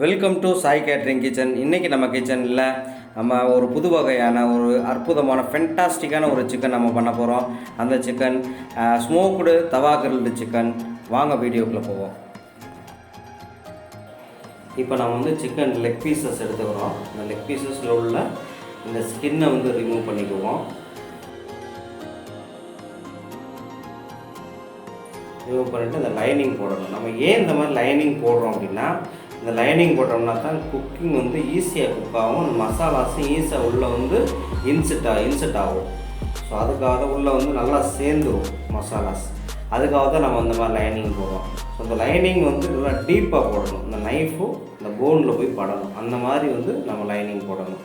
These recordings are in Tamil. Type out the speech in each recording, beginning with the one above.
Welcome to Sai catering kitchen. இன்றைக்கி நம்ம கிச்சனில் நம்ம ஒரு புது வகையான ஒரு அற்புதமான ஃபென்டாஸ்டிக்கான ஒரு சிக்கன் நம்ம பண்ண போகிறோம். அந்த சிக்கன் ஸ்மோக்டு தவா கிரில்டு சிக்கன். வாங்க வீடியோக்குள்ளே போவோம். இப்போ நம்ம சிக்கன் லெக் பீசஸ் எடுத்துக்கிறோம். இந்த லெக் பீசஸில் உள்ள இந்த ஸ்கின்னை ரிமூவ் பண்ணிக்குவோம். ரிமூவ் பண்ணிவிட்டு இந்த லைனிங் போடணும். நம்ம ஏன் இந்த மாதிரி லைனிங் போடுறோம் அப்படின்னா, இந்த லைனிங் போட்டோம்னா தான் குக்கிங் ஈஸியாக குக் ஆகும். அந்த மசாலாஸும் ஈஸியாக உள்ளே இன்செட் ஆகும். ஸோ அதுக்காக உள்ளே நல்லா சேர்ந்துடும் மசாலாஸ். அதுக்காக தான் நம்ம இந்த மாதிரி லைனிங் போடுறோம். ஸோ இந்த லைனிங் நல்லா டீப்பாக போடணும். இந்த நைஃபும் இந்த போனில் போய் படணும். அந்த மாதிரி நம்ம லைனிங் போடணும்.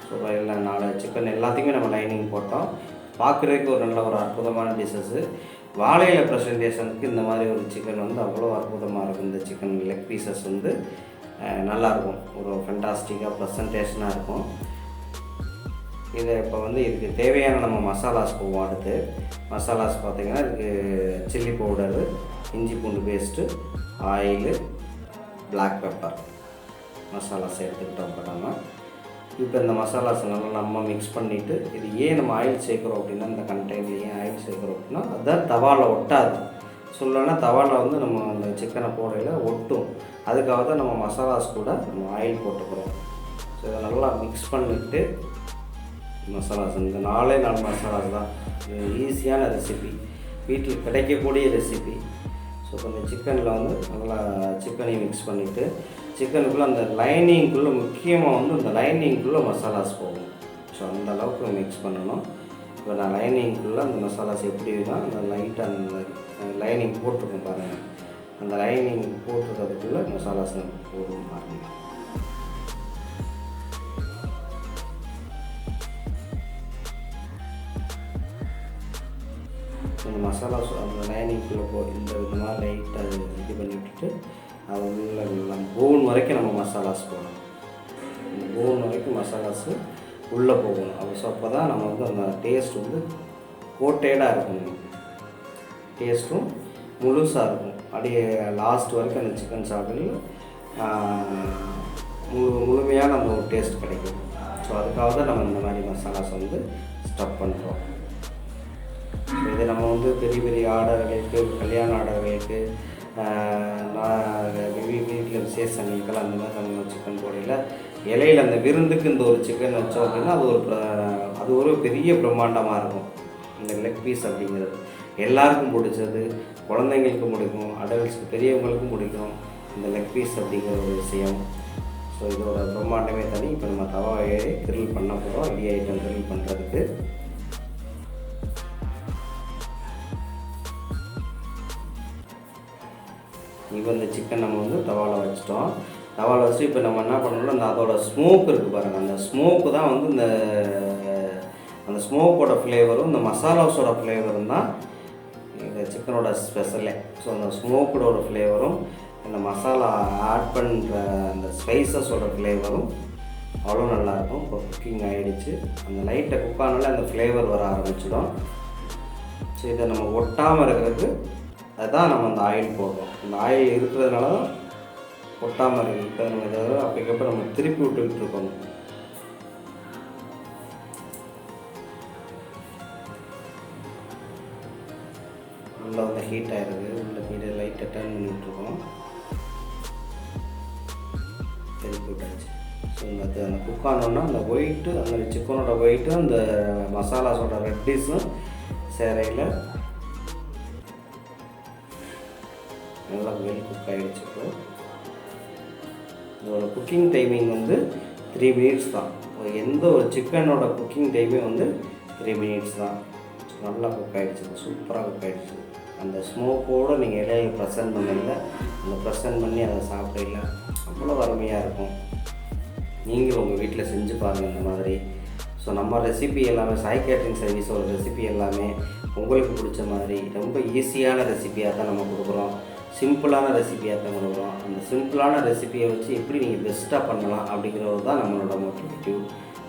ஸோ இல்லை 4 சிக்கன் எல்லாத்தையுமே நம்ம லைனிங் போட்டோம். பார்க்குறதுக்கு ஒரு நல்ல ஒரு அற்புதமான டிஷ்ஷஸ்ஸு. வாழையில ப்ரெசன்டேஷனுக்கு இந்த மாதிரி ஒரு சிக்கன் அவ்வளோ அற்புதமாக இருக்கும். இந்த சிக்கன் லெக் பீசஸ் நல்லாயிருக்கும். ஒரு ஃபென்டாஸ்டிக்காக ப்ரெசன்டேஷனாக இருக்கும். இதை இப்போ இதுக்கு தேவையான நம்ம மசாலாஸ் போவோம். அடுத்து மசாலாஸ் பார்த்திங்கன்னா இதுக்கு சில்லி பவுடரு, இஞ்சி பூண்டு பேஸ்ட்டு, ஆயிலு, பிளாக் பெப்பர் மசாலாஸ் எடுத்துக்கிட்டோம். நம்ம இப்போ இந்த மசாலாஸ் நல்லா நம்ம மிக்ஸ் பண்ணிவிட்டு, இது ஏன் நம்ம ஆயில் சேர்க்குறோம் அப்படின்னா, இந்த கண்டெய்னர் ஏன் ஆயில் சேர்க்குறோம் அப்படின்னா, அதுதான் தவாவில் ஒட்டாது. சொல்லலைன்னா தவாவில் நம்ம அந்த சிக்கனை போடையில் ஒட்டும். அதுக்காக தான் நம்ம மசாலாஸ் கூட நம்ம ஆயில் போட்டுக்கிறோம். ஸோ இதை நல்லா மிக்ஸ் பண்ணிவிட்டு மசாலாஸ் இந்த 4 மசாலாஸ் தான். இது ஈஸியான ரெசிபி, வீட்டில் கிடைக்கக்கூடிய ரெசிபி. ஸோ கொஞ்சம் சிக்கனில் நல்லா சிக்கனையும் மிக்ஸ் பண்ணிவிட்டு, சிக்கனுக்குள்ளே அந்த லைனிங்குள்ளே முக்கியமாக இந்த லைனிங்குள்ளே மசாலாஸ் போகும். ஸோ அந்த அளவுக்கு மிக்ஸ் பண்ணணும். இப்போ நான் லைனிங்குள்ளே அந்த மசாலாஸ் எப்படி தான் அந்த லைட்டாக அந்த லைனிங் போட்டிருக்கோம் பாருங்கள். அந்த லைனிங் போட்டுறதுக்குள்ளே மசாலாஸ் போடும் பாருங்கள். இந்த மசாலாஸ் அந்த லைனிங்குள்ளே இந்த விதமாக லைட்டாக இது பண்ணி விட்டுட்டு, அது உள்ள போன் வரைக்கும் நம்ம மசாலாஸ் போடணும். இந்த போன் வரைக்கும் மசாலாஸு உள்ளே போகணும். ஸோ அப்போ தான் நம்ம அந்த டேஸ்ட் கோட்டேடாக இருக்கணும். டேஸ்ட்டும் முழுசாக இருக்கும். அப்படியே லாஸ்ட் வரைக்கும் அந்த சிக்கன் சாப்பிடல முழுமையான அந்த ஒரு டேஸ்ட் கிடைக்கும். ஸோ அதுக்காக தான் நம்ம இந்த மாதிரி மசாலாஸ் ஸ்டப் பண்ணுறோம். இது நம்ம பெரிய பெரிய ஆர்டர்களுக்கு, கல்யாண ஆர்டர்களுக்கு, வீட்டில் விசேஷங்களுக்கெல்லாம் அந்த மாதிரி நம்ம சிக்கன் போடையில் இலையில் அந்த விருந்துக்கு இந்த ஒரு சிக்கன் வச்சோம் அப்படின்னா அது ஒரு பெரிய பிரம்மாண்டமாக இருக்கும். இந்த லெக் பீஸ் அப்படிங்கிறது எல்லாருக்கும் பிடிச்சது. குழந்தைங்களுக்கும் பிடிக்கும், அடல்ட்ஸ்க்கு பெரியவங்களுக்கும் பிடிக்கும் இந்த லெக் பீஸ் அப்படிங்கிற ஒரு விஷயம். ஸோ இதோட பிரம்மாண்டமே தனி. இப்போ நம்ம தவாவை கிரில் பண்ண போகிறோம். ரெடி ஐட்டம் கிரில் பண்ணுறதுக்கு. இப்போ இந்த சிக்கன் நம்ம தவாவில் வச்சிட்டோம். தவாவில் வச்சு இப்போ நம்ம என்ன பண்ணணும்னா, அந்த அதோட ஸ்மோக் இருக்குது பாருங்கள். அந்த ஸ்மோக்கு தான் அந்த ஸ்மோக்கோட ஃப்ளேவரும் இந்த மசாலாஸோட ஃப்ளேவரும் தான் இந்த சிக்கனோட ஸ்பெஷலே. ஸோ அந்த ஸ்மோக்கோட ஃப்ளேவரும் இந்த மசாலா ஆட் பண்ணுற அந்த ஸ்பைசஸோட ஃப்ளேவரும் அவ்வளோ நல்லாயிருக்கும். இப்போ குக்கிங் ஆகிடுச்சு. அந்த லைட்டை குக் ஆனாலே அந்த ஃப்ளேவர் வர ஆரம்பிச்சிடும். ஸோ இதை நம்ம ஒட்டாமல் இருக்கிறதுக்கு அதுதான் நம்ம அந்த ஆயில் போடுறோம். அந்த ஆயில் இருக்கிறதுனால தான் ஒட்டாமல் இருக்குது. இப்போ நம்ம இதை அப்போக்கப்போ நம்ம திருப்பி விட்டுக்கிட்டு இருக்கணும். உள்ளே ஹீட் ஆகிருக்கு. உள்ள ஹீட்டை லைட்டை டர்ன் பண்ணிகிட்ருக்கோம். திருப்பி விட்டாச்சு. ஸோ அந்த குக் ஆனோன்னா அந்த ஒயிட்டு, அந்த சிக்கனோட ஒயிட்டும் அந்த மசாலாஸோட ரெட்டிஸும் சேரையில் நல்லா வெல் குக் ஆகிடுச்சு. இப்போ இதோட குக்கிங் டைமிங் 3 மினிட்ஸ் தான். எந்த ஒரு சிக்கனோட குக்கிங் டைமே 3 மினிட்ஸ் தான். நல்லா குக் ஆகிடுச்சு. சூப்பராக குக் ஆகிடுச்சு. அந்த ஸ்மோக்கோடு நீங்கள் இடையில ப்ரெசன்ட் பண்ணல, அந்த ப்ரெசன்ட் பண்ணி அதை சாப்பிடல அவ்வளோ அருமையாக இருக்கும். நீங்களும் உங்கள் வீட்டில் செஞ்சு பாருங்கள் இந்த மாதிரி. ஸோ நம்ம ரெசிபி எல்லாமே சாய் கேட்ரிங் சர்வீஸோட ரெசிபி எல்லாமே உங்களுக்கு பிடிச்ச மாதிரி ரொம்ப ஈஸியான ரெசிபியாக தான் நம்ம கொடுக்குறோம். சிம்பிளான ரெசிபியாக தான் கொடுக்குறோம். அந்த சிம்பிளான ரெசிபியை வச்சு எப்படி நீங்கள் பெஸ்ட்டாக பண்ணலாம் அப்படிங்கிறது தான் நம்மளோட மோட்டிவேட்டிவ்.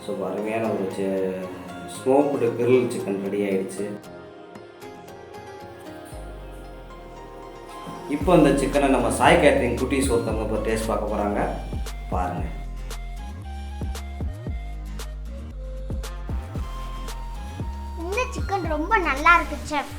ஸோ அருமையான ஒரு ஸ்மோக்டு கிரில் சிக்கன் ரெடி ஆகிடுச்சு. இப்போ இந்த சிக்கனை நம்ம சாய் கேட்ரிங் குட்டீஸ் ஒருத்தவங்க இப்போ டேஸ்ட் பார்க்க போகிறாங்க. பாருங்கள். இந்த சிக்கன் ரொம்ப நல்லா இருக்கு செஃப்.